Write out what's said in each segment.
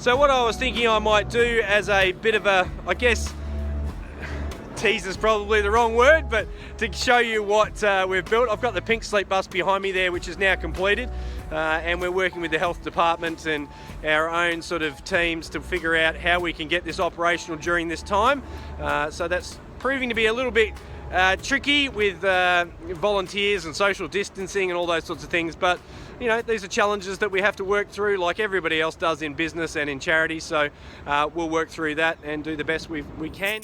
So what I was thinking I might do as a bit of a, I guess, tease is probably the wrong word, but to show you what we've built. I've got the pink sleep bus behind me there, which is now completed, and we're working with the health department and our own sort of teams to figure out how we can get this operational during this time. So that's proving to be a little bit tricky with volunteers and social distancing and all those sorts of things, but you know, these are challenges that we have to work through like everybody else does in business and in charity, so we'll work through that and do the best we can.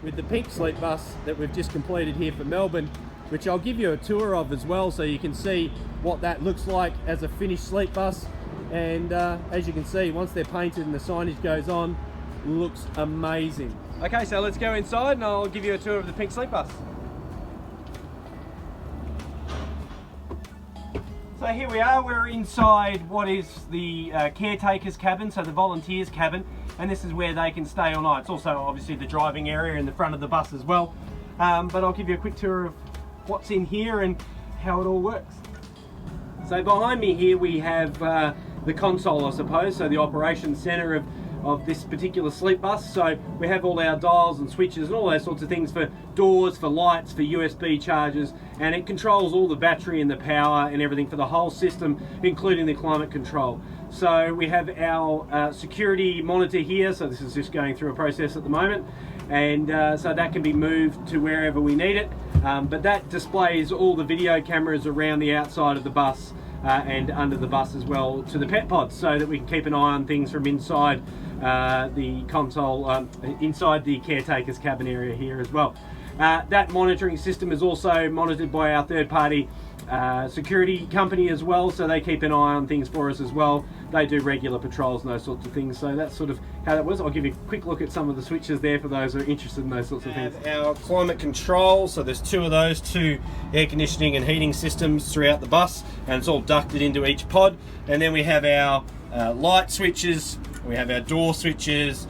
With the pink sleep bus that we've just completed here for Melbourne, which I'll give you a tour of as well so you can see what that looks like as a finished sleep bus. And as you can see, once they're painted and the signage goes on, looks amazing. Okay, so let's go inside and I'll give you a tour of the pink sleep bus. So here we are, we're inside what is the caretaker's cabin, so the volunteers' cabin, and this is where they can stay all night. It's also obviously the driving area in the front of the bus as well, but I'll give you a quick tour of what's in here and how it all works. So behind me here we have the console, I suppose, so the operations centre of this particular sleep bus. So we have all our dials and switches and all those sorts of things for doors, for lights, for USB chargers, and it controls all the battery and the power and everything for the whole system, including the climate control. So we have our security monitor here, so this is just going through a process at the moment, and so that can be moved to wherever we need it, but that displays all the video cameras around the outside of the bus and under the bus as well to the pet pods, so that we can keep an eye on things from inside the console, inside the caretaker's cabin area here as well. That monitoring system is also monitored by our third-party security company as well, so they keep an eye on things for us as well. They do regular patrols and those sorts of things, so that's sort of how that was. I'll give you a quick look at some of the switches there for those who are interested in those sorts of things. Our climate control, so there's two of those, two air conditioning and heating systems throughout the bus, and it's all ducted into each pod. And then we have our light switches, we have our door switches,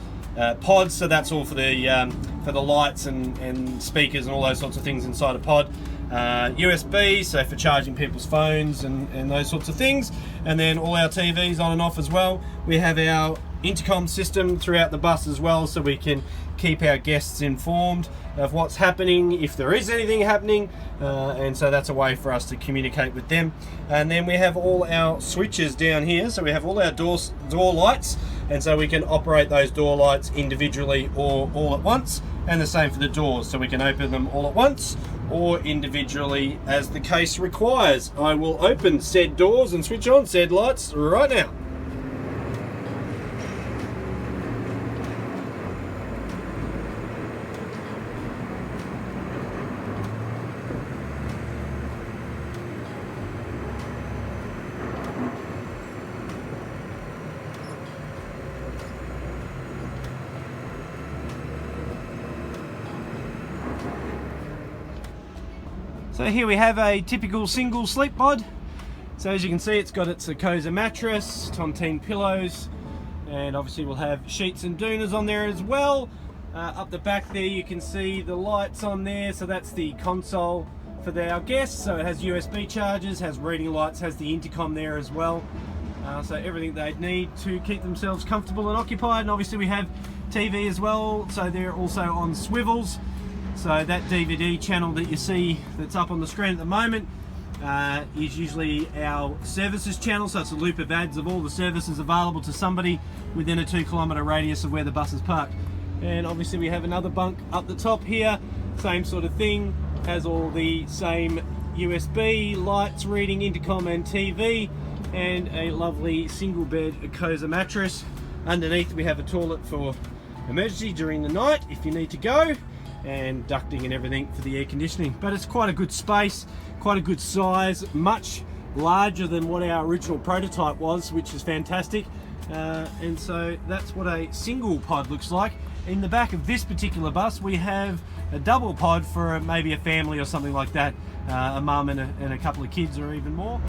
pods, so that's all for the lights and speakers and all those sorts of things inside a pod. USB, so for charging people's phones and those sorts of things, and then all our TVs on and off as well. We have our intercom system throughout the bus as well, so we can keep our guests informed of what's happening, if there is anything happening, and so that's a way for us to communicate with them. And then we have all our switches down here, so we have all our door lights, and so we can operate those door lights individually or all at once, and the same for the doors, so we can open them all at once or individually as the case requires. I will open said doors and switch on said lights right now. So here we have a typical single sleep pod. So as you can see, it's got its cosy mattress, tontine pillows, and obviously we'll have sheets and doonas on there as well. Up the back there you can see the lights on there, so that's the console for our guests. So it has USB chargers, has reading lights, has the intercom there as well. So everything they'd need to keep themselves comfortable and occupied. And obviously we have TV as well, so they're also on swivels. So that DVD channel that you see that's up on the screen at the moment is usually our services channel, so it's a loop of ads of all the services available to somebody within a 2-kilometre radius of where the bus is parked. And obviously we have another bunk up the top here, same sort of thing, has all the same USB, lights, reading, intercom and TV, and a lovely single bed cosy mattress. Underneath we have a toilet for emergency during the night if you need to go, and ducting and everything for the air conditioning. But it's quite a good space, quite a good size, much larger than what our original prototype was, which is fantastic. And so that's what a single pod looks like. In the back of this particular bus we have a double pod for maybe a family or something like that, a mum and a couple of kids or even more.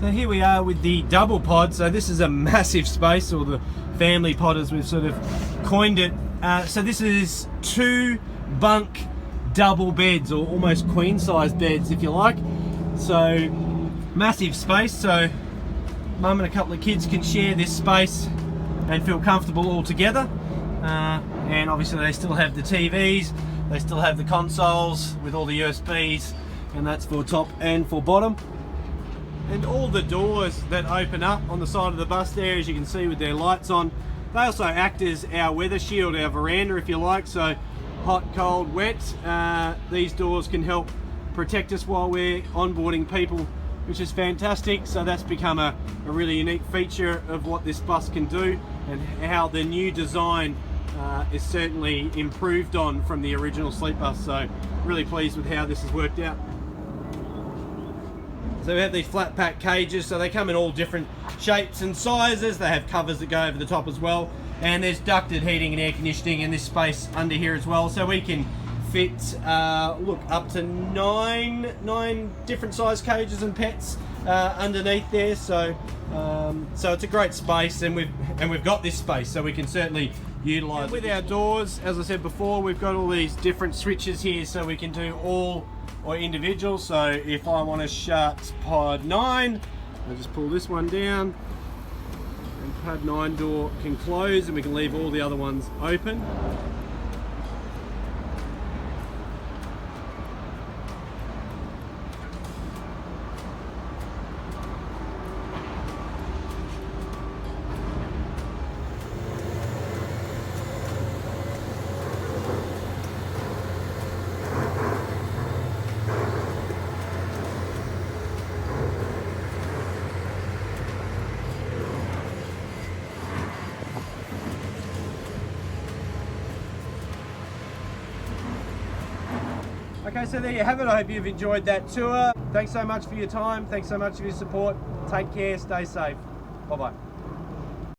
So here we are with the double pod. So this is a massive space, or the family pod as we've sort of coined it. So this is 2 bunk double beds, or almost queen size beds if you like. So massive space, so mum and a couple of kids can share this space and feel comfortable all together. And obviously they still have the TVs, they still have the consoles with all the USBs, and that's for top and for bottom. And all the doors that open up on the side of the bus there, as you can see with their lights on, they also act as our weather shield, our veranda if you like. So hot, cold, wet, these doors can help protect us while we're onboarding people, which is fantastic. So that's become a really unique feature of what this bus can do, and how the new design is certainly improved on from the original sleepbus. So really pleased with how this has worked out. So we have these flat pack cages, so they come in all different shapes and sizes. They have covers that go over the top as well, and there's ducted heating and air conditioning in this space under here as well, so we can fit look, up to nine different size cages and pets underneath there. So so it's a great space, and we've got this space, so we can certainly utilize it. With our doors, as I said before, we've got all these different switches here, so we can do all or individual. So if I want to shut pod 9, I just pull this one down, and pod 9 door can close, and we can leave all the other ones open. Okay, so there you have it. I hope you've enjoyed that tour. Thanks so much for your time. Thanks so much for your support. Take care, stay safe. Bye-bye.